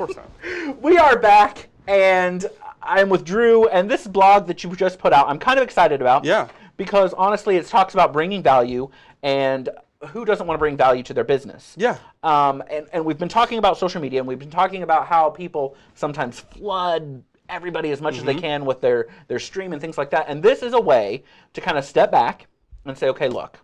course not. We are back, and I'm with Drew, and this blog that you just put out, I'm kind of excited about. Yeah. Because honestly, it talks about bringing value, and who doesn't want to bring value to their business? Yeah. And we've been talking about social media, and we've been talking about how people sometimes flood everybody as much as they can with their stream and things like that. And this is a way to kind of step back and say, okay, look,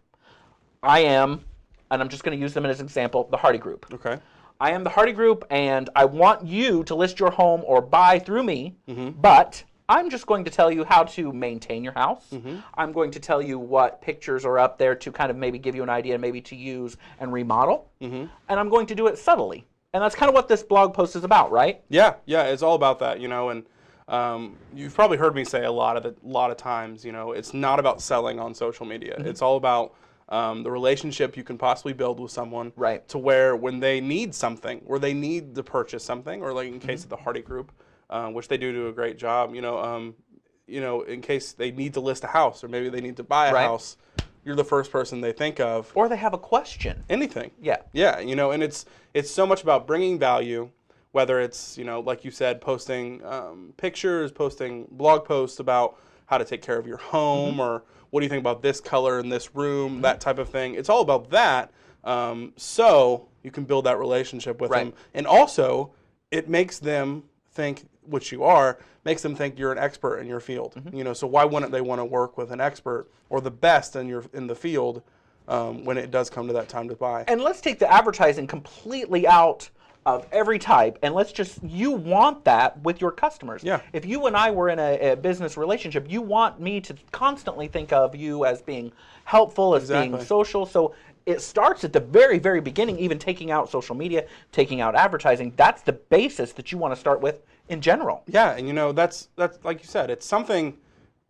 I am, and I'm just going to use them as an example, the Hardy Group. Okay. I am the Hardy Group, and I want you to list your home or buy through me, but I'm just going to tell you how to maintain your house. I'm going to tell you what pictures are up there to kind of maybe give you an idea, maybe to use and remodel. And I'm going to do it subtly. And that's kind of what this blog post is about, right? Yeah, it's all about that, and you've probably heard me say a lot of times, it's not about selling on social media. It's all about the relationship you can possibly build with someone, right? To where when they need something, or they need to purchase something, or like in case of the Hardy Group, which they do a great job, in case they need to list a house, or maybe they need to buy a house, you're the first person they think of. Or they have a question. Anything. Yeah. Yeah, and it's so much about bringing value, whether it's, like you said, posting pictures, posting blog posts about how to take care of your home, or what do you think about this color in this room, that type of thing. It's all about that, so you can build that relationship with them. And also, it makes them think, which you are, makes them think you're an expert in your field. So why wouldn't they want to work with an expert or the best in the field when it does come to that time to buy? And let's take the advertising completely out of every type, and you want that with your customers. Yeah. If you and I were in a business relationship, you want me to constantly think of you as being helpful, as being social. So it starts at the very, very beginning, even taking out social media, taking out advertising. That's the basis that you want to start with in general. Yeah, and that's like you said, it's something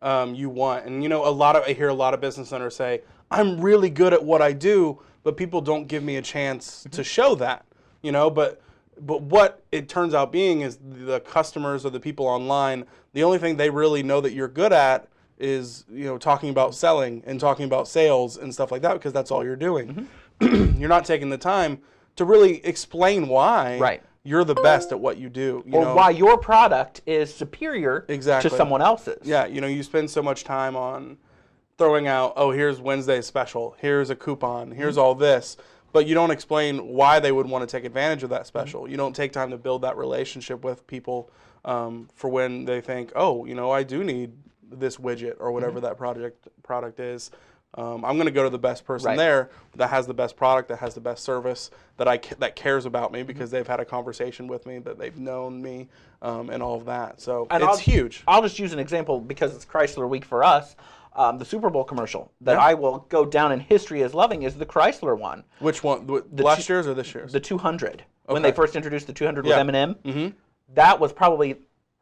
you want. And I hear a lot of business owners say, I'm really good at what I do, but people don't give me a chance to show that. But what it turns out being is the customers or the people online, the only thing they really know that you're good at is, talking about selling and talking about sales and stuff like that, because that's all you're doing. You're not taking the time to really explain why you're the best at what you do. Or why your product is superior to someone else's. Yeah, you spend so much time on throwing out, oh, here's Wednesday's special, here's a coupon, here's all this. But you don't explain why they would want to take advantage of that special. You don't take time to build that relationship with people for when they think, oh, I do need this widget or whatever that product is. I'm going to go to the best person there that has the best product, that has the best service, that cares about me because they've had a conversation with me, that they've known me, and all of that. So it's huge. I'll just use an example because it's Chrysler Week for us. The Super Bowl commercial that I will go down in history as loving is the Chrysler one. Which one? Last year's or this year's? The 200. When they first introduced the 200 with Eminem. That was probably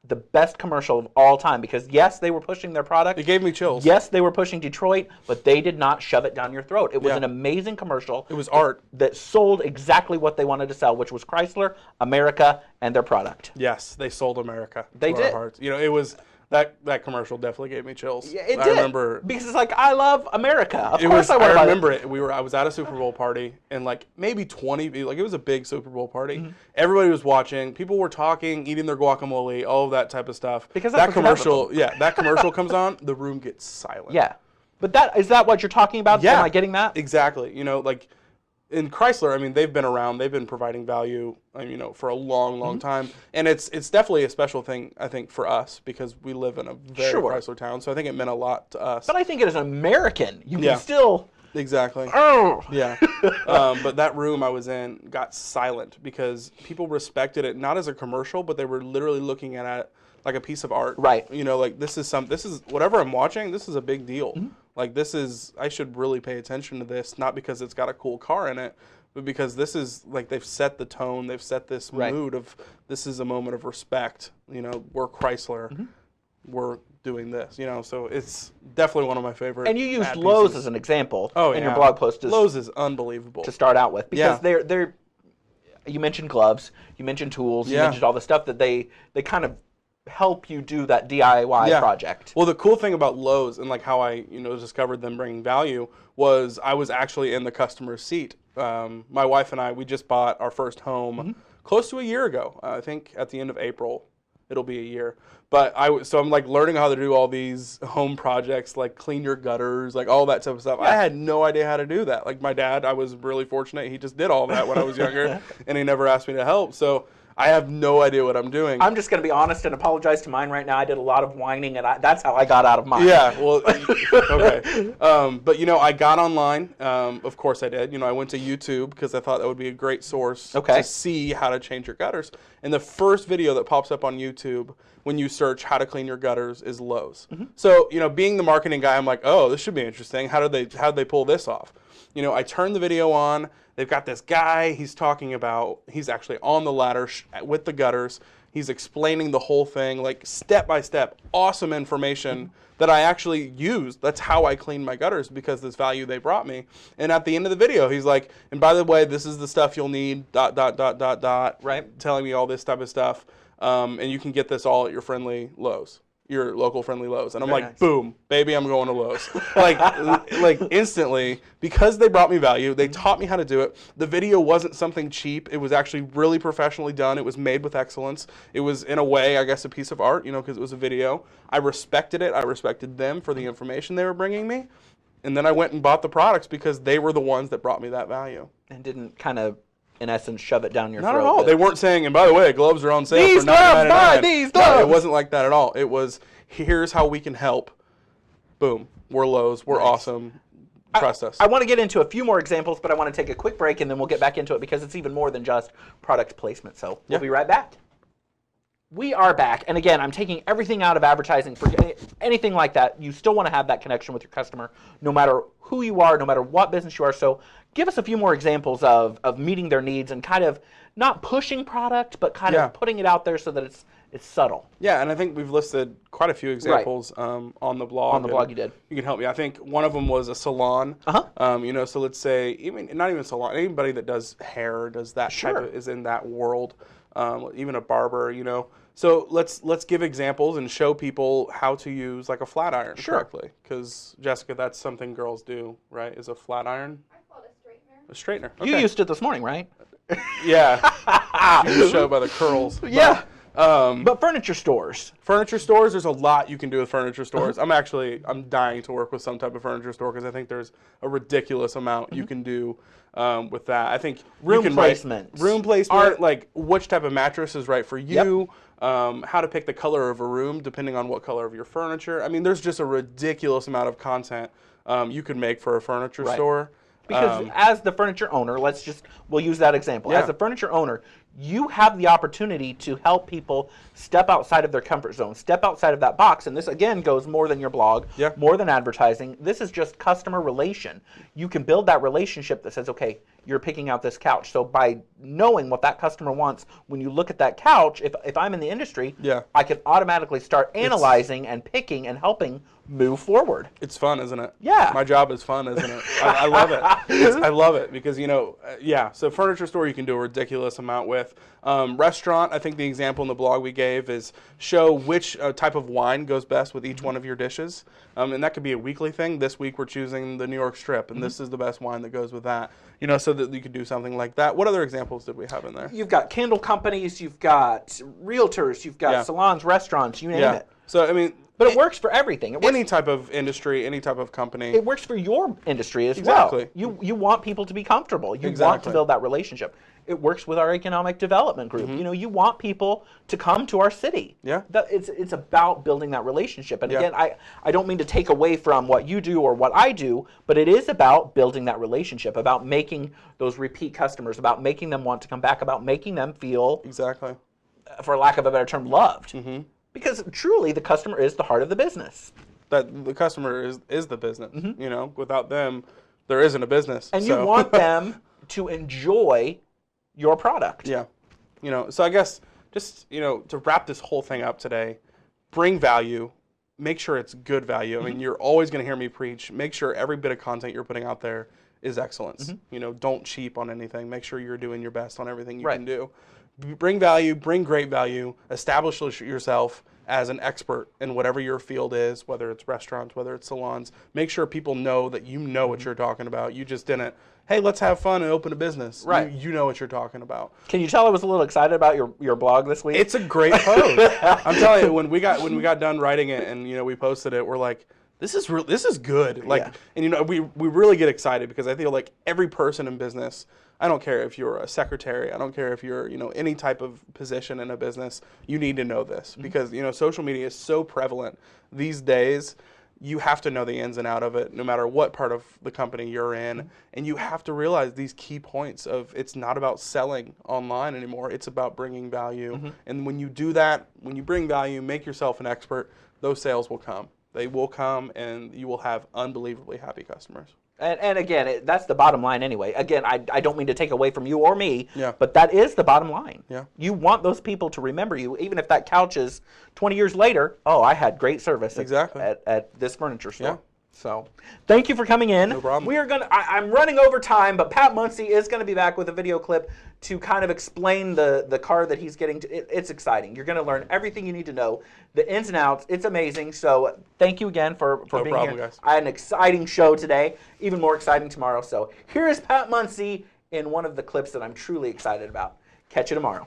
the best commercial of all time because, yes, they were pushing their product. It gave me chills. Yes, they were pushing Detroit, but they did not shove it down your throat. It was an amazing commercial. It was art. That sold exactly what they wanted to sell, which was Chrysler, America, and their product. Yes, they sold America. They did. Our hearts. It was... That commercial definitely gave me chills. Yeah, it did. I remember because it's like, I love America. Of course I remember it. I was at a Super Bowl party and maybe 20, it was a big Super Bowl party. Everybody was watching. People were talking, eating their guacamole, all of that type of stuff. Because that commercial, that commercial comes on, the room gets silent. Yeah. But is that what you're talking about? Yeah. Am I getting that? Exactly. In Chrysler, they've been around. They've been providing value, for a long, long time. And it's definitely a special thing, I think, for us because we live in a very Chrysler town. So I think it meant a lot to us. But I think as an American, you can still... Exactly. Oh! Yeah. But that room I was in got silent because people respected it, not as a commercial, but they were literally looking at it like a piece of art. Right. This is whatever I'm watching, this is a big deal. I should really pay attention to this, not because it's got a cool car in it, but because this is, they've set the tone, they've set this mood of, this is a moment of respect. We're Chrysler, we're doing this, so it's definitely one of my favorite. And you used Lowe's as an example in your blog post. Lowe's is unbelievable. To start out with, because they're, you mentioned gloves, you mentioned tools, you mentioned all the stuff that they kind of help you do that DIY project. Well, the cool thing about Lowe's and how I discovered them bringing value was I was actually in the customer's seat. My wife and I, we just bought our first home close to a year ago. I think at the end of April, it'll be a year. But so I'm like learning how to do all these home projects, like clean your gutters, like all that type of stuff. I had no idea how to do that. Like my dad, I was really fortunate. He just did all that when I was younger, and he never asked me to help. So I have no idea what I'm doing. I'm just going to be honest and apologize to mine right now. I did a lot of whining, and that's how I got out of mine. Yeah, well, okay. But, I got online. Of course I did. I went to YouTube because I thought that would be a great source to see how to change your gutters. And the first video that pops up on YouTube when you search how to clean your gutters is Lowe's. So, being the marketing guy, I'm like, oh, this should be interesting. How did they pull this off? I turned the video on. They've got this guy, he's talking about, he's actually on the ladder with the gutters. He's explaining the whole thing, like step by step, awesome information that I actually used. That's how I cleaned my gutters because this value they brought me. And at the end of the video, he's like, and by the way, this is the stuff you'll need, ... right? Telling me all this type of stuff. And you can get this all at your friendly Lowe's. Your local friendly Lowe's. And I'm like, nice. Boom, baby, I'm going to Lowe's. like instantly, because they brought me value, they taught me how to do it. The video wasn't something cheap. It was actually really professionally done. It was made with excellence. It was, in a way, I guess, a piece of art, because it was a video. I respected it. I respected them for the information they were bringing me. And then I went and bought the products because they were the ones that brought me that value. And didn't kind of, in essence, shove it down your throat. Not at all. They weren't saying, and by the way, gloves are on sale for $9.99. Buy these gloves! No, it wasn't like that at all. It was, here's how we can help. Boom. We're Lowe's. We're awesome. Trust us. I want to get into a few more examples, but I want to take a quick break, and then we'll get back into it because it's even more than just product placement. So we'll be right back. We are back. And again, I'm taking everything out of advertising. For anything like that, you still want to have that connection with your customer, no matter who you are, no matter what business you are. So give us a few more examples of meeting their needs and kind of not pushing product, but kind of putting it out there so that it's subtle. Yeah, and I think we've listed quite a few examples on the blog. On the blog you did. You can help me. I think one of them was a salon. So let's say, not even a salon, anybody that does hair, does that type of, is in that world. Even a barber, So let's give examples and show people how to use like a flat iron correctly. Because Jessica, that's something girls do, right? Is a flat iron? I call it a straightener. Okay. You used it this morning, right? Yeah. You can show by the curls. Yeah. But furniture stores. Furniture stores, there's a lot you can do with furniture stores. I'm dying to work with some type of furniture store because I think there's a ridiculous amount you can do with that. I think room placement, like which type of mattress is right for you, how to pick the color of a room depending on what color of your furniture. I mean, there's just a ridiculous amount of content you could make for a furniture store. Because as the furniture owner, we'll use that example. As the furniture owner, you have the opportunity to help people step outside of their comfort zone, step outside of that box. And this, again, goes more than your blog, more than advertising. This is just customer relation. You can build that relationship that says, okay, you're picking out this couch. So by knowing what that customer wants, when you look at that couch, if I'm in the industry, I can automatically start analyzing and picking and helping move forward. It's fun, isn't it? Yeah. My job is fun, isn't it? I love it. I love it because, so furniture store you can do a ridiculous amount with. Restaurant, I think the example in the blog we gave is show which type of wine goes best with each one of your dishes. And that could be a weekly thing. This week we're choosing the New York Strip, and this is the best wine that goes with that. So that you could do something like that. What other examples did we have in there? You've got candle companies, you've got realtors, you've got salons, restaurants, you name it. So, but it works for everything. Any type of industry, any type of company. It works for your industry as well. You want people to be comfortable. You want to build that relationship. It works with our economic development group. You want people to come to our city. Yeah. It's about building that relationship. And again, I don't mean to take away from what you do or what I do, but it is about building that relationship, about making those repeat customers, about making them want to come back, about making them feel, for lack of a better term, loved. Because truly, the customer is the heart of the business. That the customer is the business. Without them, there isn't a business. And you want them to enjoy your product. Yeah. So I guess just, to wrap this whole thing up today, bring value, make sure it's good value. I mean, you're always going to hear me preach. Make sure every bit of content you're putting out there is excellence. Don't cheap on anything. Make sure you're doing your best on everything you can do. Bring value, bring great value, establish yourself, as an expert in whatever your field is, whether it's restaurants, whether it's salons. Make sure people know that you know what you're talking about. You just didn't, hey, let's have fun and open a business. Right. You know what you're talking about. Can you tell I was a little excited about your blog this week? It's a great post. I'm telling you, when we got done writing it and we posted it, we're like, this is good. Like, Yeah. and we really get excited because I feel like every person in business, I don't care if you're a secretary, I don't care if you're, any type of position in a business, you need to know this because, social media is so prevalent these days. You have to know the ins and out of it, no matter what part of the company you're in. And you have to realize these key points of it's not about selling online anymore. It's about bringing value. And when you do that, when you bring value, make yourself an expert, those sales will come. They will come, and you will have unbelievably happy customers. And again, that's the bottom line anyway. Again, I don't mean to take away from you or me, Yeah. but that is the bottom line. Yeah. You want those people to remember you, even if that couch is 20 years later, oh, I had great service Exactly. at this furniture store. Yeah. So, thank you for coming in. No problem. We are I'm running over time, but Pat Muncie is gonna be back with a video clip to kind of explain the car that he's getting to. It's exciting. You're gonna learn everything you need to know, the ins and outs. It's amazing. So, thank you again for No being problem, here. guys. I had an exciting show today, even more exciting tomorrow. So, here is Pat Muncie in one of the clips that I'm truly excited about. Catch you tomorrow.